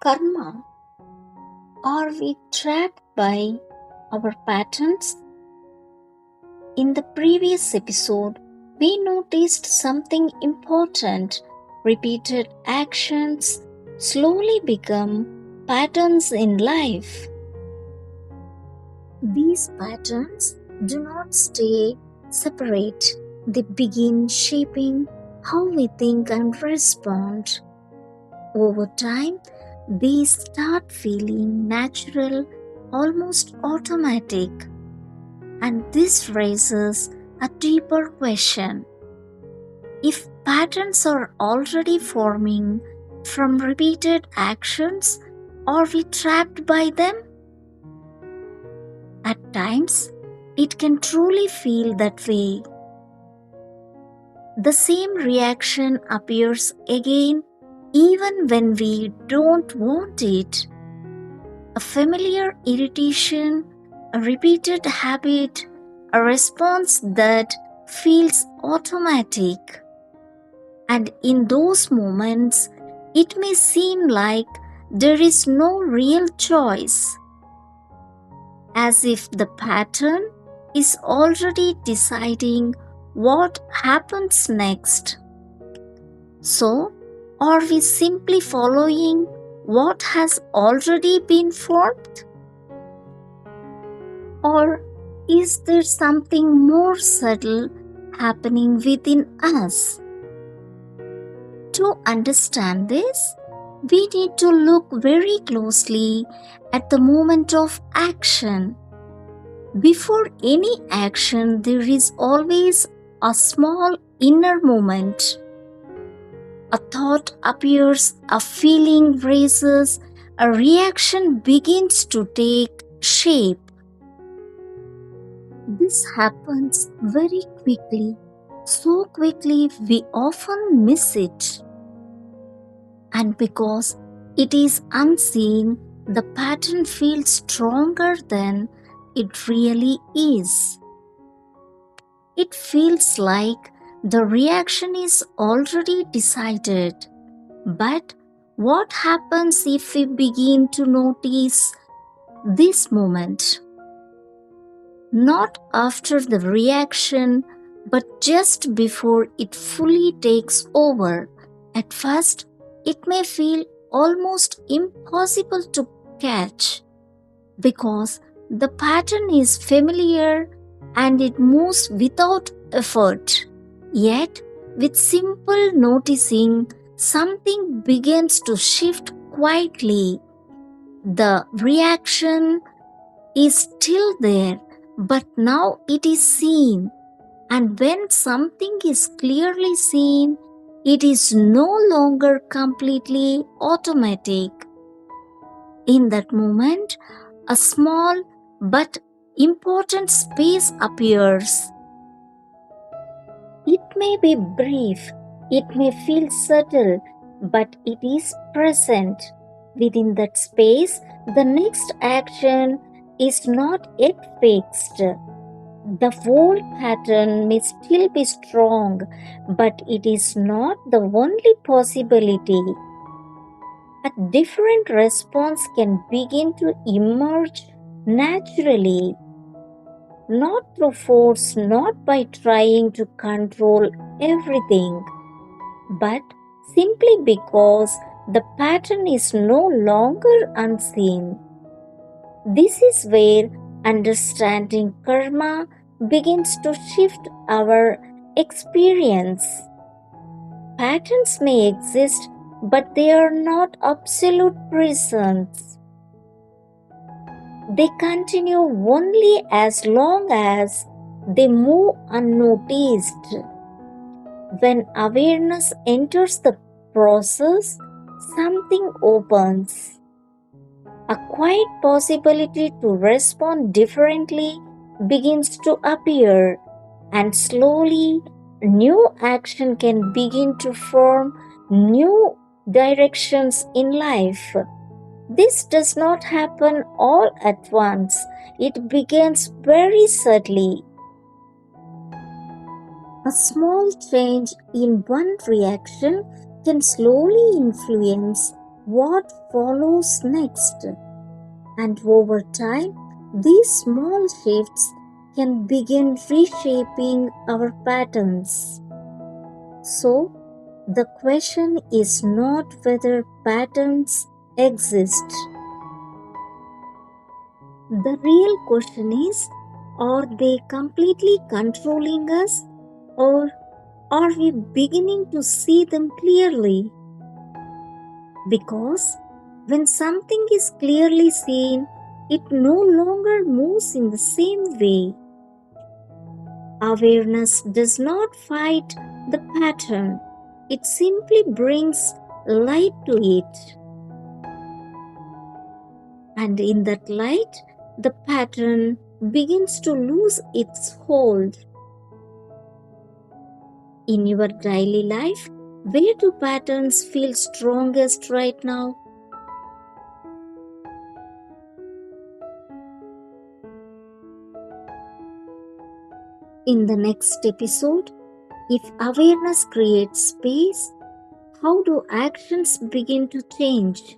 karma? Are we trapped by our patterns? In the previous episode, we noticed something important. Repeated actions slowly become patterns in life. These patterns do not stay separate, they begin shaping how we think and respond. Over time, they start feeling natural, almost automatic. And this raises a deeper question. If patterns are already forming from repeated actions, are we trapped by them? At times, it can truly feel that way. The same reaction appears again even when we don't want it. A familiar irritation, a repeated habit, a response that feels automatic. And in those moments, it may seem like there is no real choice, as if the pattern is already deciding what happens next. So, are we simply following what has already been formed? Or is there something more subtle happening within us? To understand this, we need to look very closely at the moment of action. Before any action, there is always a small inner moment. A thought appears, a feeling raises, a reaction begins to take shape. This happens very quickly, so quickly we often miss it. And because it is unseen, the pattern feels stronger than it really is. It feels like the reaction is already decided. But what happens if we begin to notice this moment? Not after the reaction, but just before it fully takes over. At first, it may feel almost impossible to catch because the pattern is familiar and it moves without effort. Yet, with simple noticing, something begins to shift quietly. The reaction is still there, but now it is seen. And when something is clearly seen, it is no longer completely automatic. In that moment, a small but important space appears. It may be brief, it may feel subtle, but it is present. Within that space, the next action is not yet fixed. The whole pattern may still be strong, but it is not the only possibility. A different response can begin to emerge naturally, not through force, not by trying to control everything, but simply because the pattern is no longer unseen. This is where understanding karma begins to shift our experience. Patterns may exist, but they are not absolute prisons. They continue only as long as they move unnoticed. When awareness enters the process, something opens. A quiet possibility to respond differently begins to appear, and slowly, new action can begin to form new directions in life. This does not happen all at once, it begins very subtly. A small change in one reaction can slowly influence what follows next. And over time, these small shifts can begin reshaping our patterns. So, the question is not whether patterns exist. The real question is, are they completely controlling us, or are we beginning to see them clearly? Because when something is clearly seen, it no longer moves in the same way. Awareness does not fight the pattern, it simply brings light to it. And in that light, the pattern begins to lose its hold. In your daily life, where do patterns feel strongest right now? In the next episode, if awareness creates space, how do actions begin to change?